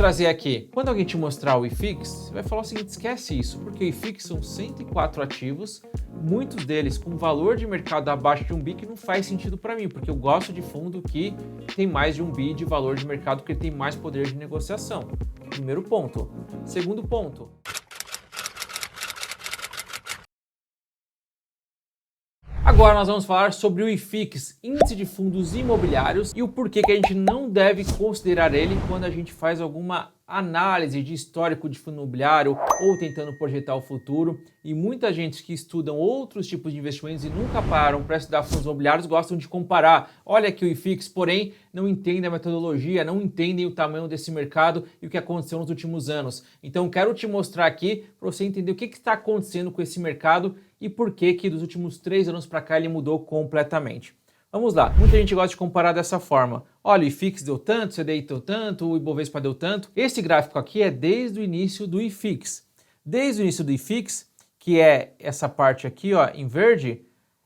trazer aqui. Quando alguém te mostrar o IFIX, você vai falar o seguinte, esquece isso, porque o IFIX são 104 ativos, muitos deles com valor de mercado abaixo de 1 bi, que não faz sentido para mim, porque eu gosto de fundo que tem mais de 1 bi de valor de mercado, porque tem mais poder de negociação. Primeiro ponto. Segundo ponto. Agora nós vamos falar sobre o IFIX, Índice de Fundos Imobiliários, e o porquê que a gente não deve considerar ele quando a gente faz alguma análise de histórico de fundo imobiliário ou tentando projetar o futuro. E muita gente que estudam outros tipos de investimentos e nunca param para estudar fundos imobiliários gostam de comparar. Olha aqui o IFIX, porém não entendem a metodologia, não entendem o tamanho desse mercado e o que aconteceu nos últimos anos. Então quero te mostrar aqui para você entender o que está acontecendo com esse mercado e por que dos últimos 3 anos para cá ele mudou completamente. Vamos lá, muita gente gosta de comparar dessa forma. Olha, o IFIX deu tanto, o CDI deu tanto, o Ibovespa deu tanto. Esse gráfico aqui é desde o início do IFIX. Desde o início do IFIX, que é essa parte aqui, ó, em verde,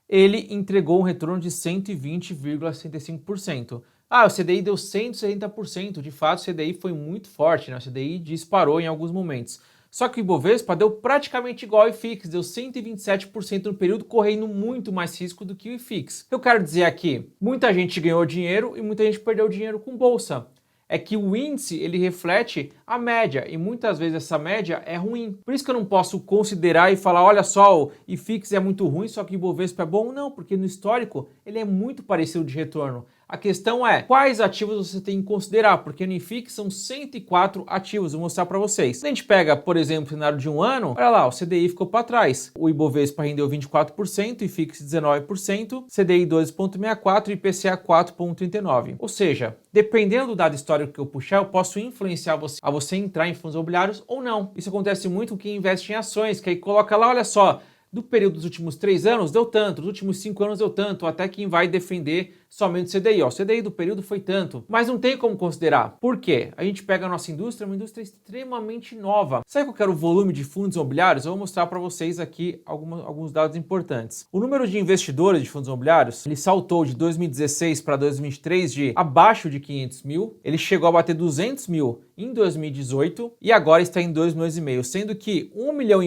ele entregou um retorno de 120,65%. Ah, o CDI deu 170%. De fato, o CDI foi muito forte, né? O CDI disparou em alguns momentos. Só que o Ibovespa deu praticamente igual ao IFIX, deu 127% no período, correndo muito mais risco do que o IFIX. Eu quero dizer aqui, muita gente ganhou dinheiro e muita gente perdeu dinheiro com bolsa. É que o índice, ele reflete a média, e muitas vezes essa média é ruim. Por isso que eu não posso considerar e falar, olha só, o IFIX é muito ruim, só que o Ibovespa é bom. Não, porque no histórico ele é muito parecido de retorno. A questão é, quais ativos você tem que considerar? Porque no IFIX são 104 ativos, vou mostrar para vocês. Se a gente pega, por exemplo, o cenário de um ano, olha lá, o CDI ficou para trás. O Ibovespa rendeu 24%, IFIX 19%, CDI 12,64% e IPCA 4,39%. Ou seja, dependendo do dado histórico que eu puxar, eu posso influenciar a você entrar em fundos imobiliários ou não. Isso acontece muito com quem investe em ações, que aí coloca lá, olha só, do período dos últimos 3 anos deu tanto, dos últimos 5 anos deu tanto, até quem vai defender somente o CDI. Ó, o CDI do período foi tanto, mas não tem como considerar. Por quê? A gente pega a nossa indústria, uma indústria extremamente nova. Sabe qual que era o volume de fundos imobiliários? Eu vou mostrar para vocês aqui alguns dados importantes. O número de investidores de fundos imobiliários, ele saltou de 2016 para 2023 de abaixo de 500 mil, ele chegou a bater 200 mil em 2018 e agora está em 2,5 milhões, sendo que 1,5 milhão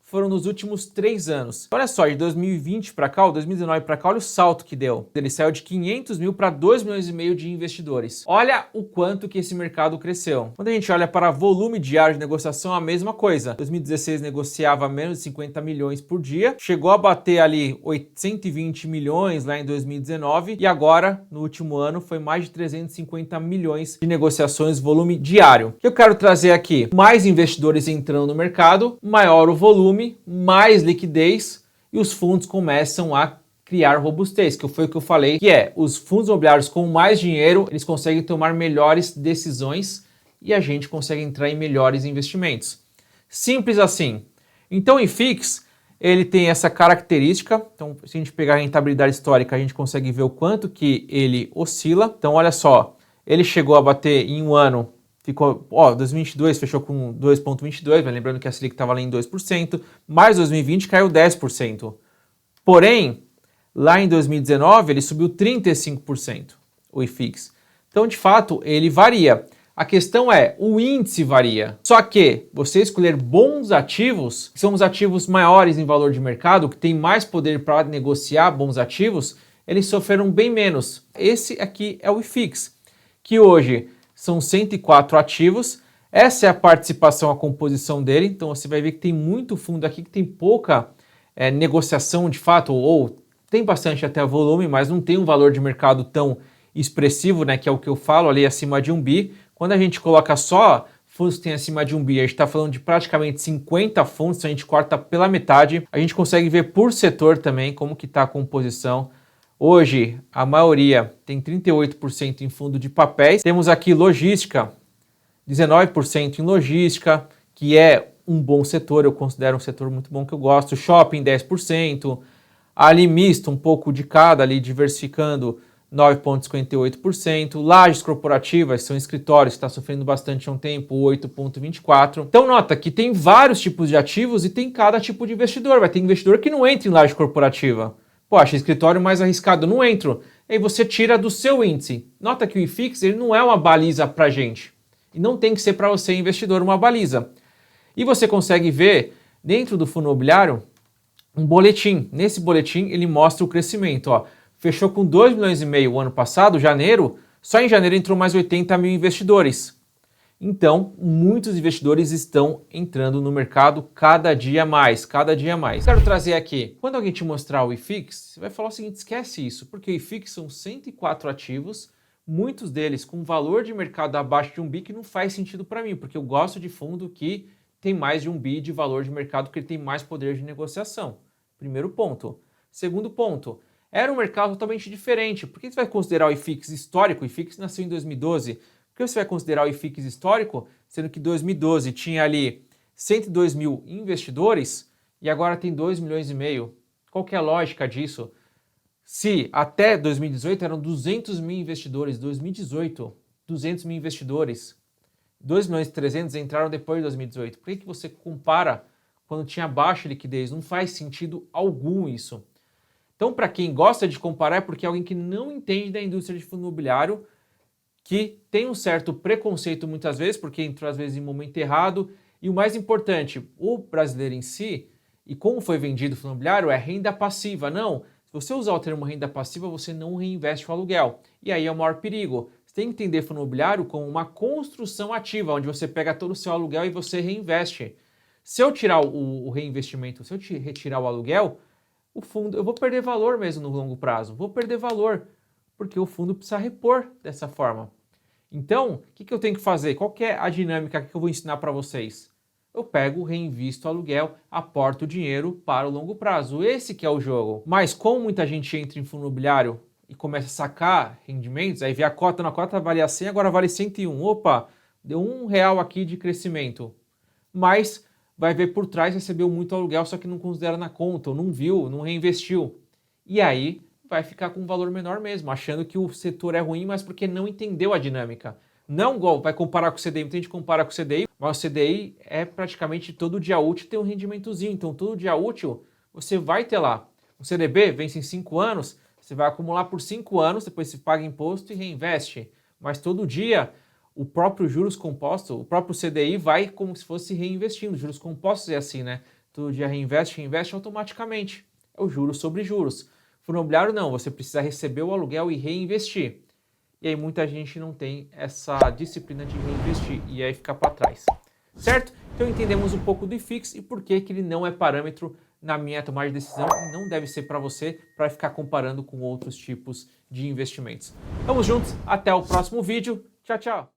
foram nos últimos 3 anos. Olha só, de 2020 para cá, ou 2019 para cá, olha o salto que deu. Ele saiu de 500 mil para 2,5 milhões de investidores. Olha o quanto que esse mercado cresceu. Quando a gente olha para volume diário de negociação, a mesma coisa. 2016 negociava menos de 50 milhões por dia, chegou a bater ali 120 milhões lá em 2019 e agora, no último ano, foi mais de 350 milhões de negociações, volume diário. O que eu quero trazer aqui? Mais investidores entrando no mercado, maior o volume, mais liquidez e os fundos começam a criar robustez, que foi o que eu falei, que é os fundos imobiliários com mais dinheiro, eles conseguem tomar melhores decisões e a gente consegue entrar em melhores investimentos. Simples assim. Então, o IFIX, ele tem essa característica. Então, se a gente pegar a rentabilidade histórica, a gente consegue ver o quanto que ele oscila. Então, olha só, ele chegou a bater em um ano, ficou, 2022 fechou com 2,22, mas lembrando que a Selic estava lá em 2%, mais 2020 caiu 10%. Porém, lá em 2019 ele subiu 35%, o IFIX. Então, de fato, ele varia. A questão é, o índice varia. Só que você escolher bons ativos, que são os ativos maiores em valor de mercado, que tem mais poder para negociar bons ativos, eles sofreram bem menos. Esse aqui é o IFIX, que hoje são 104 ativos, essa é a participação, a composição dele, então você vai ver que tem muito fundo aqui que tem pouca negociação de fato, ou tem bastante até volume, mas não tem um valor de mercado tão expressivo, né, que é o que eu falo ali acima de 1 bi. Quando a gente coloca só fundos que tem acima de 1 bi, a gente está falando de praticamente 50 fundos, então a gente corta pela metade, a gente consegue ver por setor também como que está a composição. Hoje, a maioria tem 38% em fundo de papéis. Temos aqui logística, 19% em logística, que é um bom setor, eu considero um setor muito bom que eu gosto. Shopping, 10%. Ali misto, um pouco de cada, ali diversificando, 9,58%. Lajes corporativas, são escritórios que está sofrendo bastante há um tempo, 8,24%. Então nota que tem vários tipos de ativos e tem cada tipo de investidor. Vai ter investidor que não entra em laje corporativa. Poxa, escritório mais arriscado, não entro. Aí você tira do seu índice. Nota que o IFIX ele não é uma baliza para gente. E não tem que ser para você, investidor, uma baliza. E você consegue ver dentro do fundo imobiliário um boletim. Nesse boletim ele mostra o crescimento. Ó. Fechou com 2,5 milhões o ano passado, janeiro, só em janeiro entrou mais 80 mil investidores. Então, muitos investidores estão entrando no mercado cada dia mais, cada dia mais. Quero trazer aqui, quando alguém te mostrar o IFIX, você vai falar o seguinte, esquece isso, porque o IFIX são 104 ativos, muitos deles com valor de mercado abaixo de 1 bi, que não faz sentido para mim, porque eu gosto de fundo que tem mais de 1 bi de valor de mercado, porque ele tem mais poder de negociação. Primeiro ponto. Segundo ponto, era um mercado totalmente diferente. Por que você vai considerar o IFIX histórico? O IFIX nasceu em 2012. Por que você vai considerar o IFIX histórico, sendo que 2012 tinha ali 102 mil investidores e agora tem 2,5 milhões? Qual que é a lógica disso? Se até 2018 eram 200 mil investidores, 2018, 200 mil investidores, 2,3 milhões entraram depois de 2018. Por que você compara quando tinha baixa liquidez? Não faz sentido algum isso. Então, para quem gosta de comparar, é porque é alguém que não entende da indústria de fundo imobiliário, que tem um certo preconceito muitas vezes, porque entrou às vezes em momento errado. E o mais importante, o brasileiro em si, e como foi vendido o fundo imobiliário, é renda passiva. Não, se você usar o termo renda passiva, você não reinveste o aluguel. E aí é o maior perigo. Você tem que entender fundo imobiliário como uma construção ativa, onde você pega todo o seu aluguel e você reinveste. Se eu tirar o reinvestimento, se eu retirar o aluguel, o fundo, eu vou perder valor mesmo no longo prazo. Vou perder valor, porque o fundo precisa repor dessa forma. Então, o que eu tenho que fazer? Qual que é a dinâmica que eu vou ensinar para vocês? Eu pego, reinvisto o aluguel, aporto o dinheiro para o longo prazo. Esse que é o jogo. Mas como muita gente entra em fundo imobiliário e começa a sacar rendimentos, aí vê a cota, na cota valia 100, agora vale 101. Opa, deu R$1 aqui de crescimento. Mas vai ver por trás, recebeu muito aluguel, só que não considera na conta, ou não viu, não reinvestiu. E aí vai ficar com um valor menor mesmo, achando que o setor é ruim, mas porque não entendeu a dinâmica. Não igual vai comparar com o CDI, muita gente compara com o CDI, mas o CDI é praticamente todo dia útil tem um rendimentozinho, então todo dia útil você vai ter lá. O CDB vence em 5 anos, você vai acumular por 5 anos, depois você paga imposto e reinveste. Mas todo dia o próprio juros compostos, o próprio CDI vai como se fosse reinvestindo. Juros compostos é assim, né? Todo dia reinveste automaticamente. É o juros sobre juros. Fundo imobiliário não, você precisa receber o aluguel e reinvestir. E aí muita gente não tem essa disciplina de reinvestir e aí fica para trás. Certo? Então entendemos um pouco do IFIX e por que ele não é parâmetro na minha tomada de decisão e não deve ser para você para ficar comparando com outros tipos de investimentos. Vamos juntos, até o próximo vídeo. Tchau, tchau!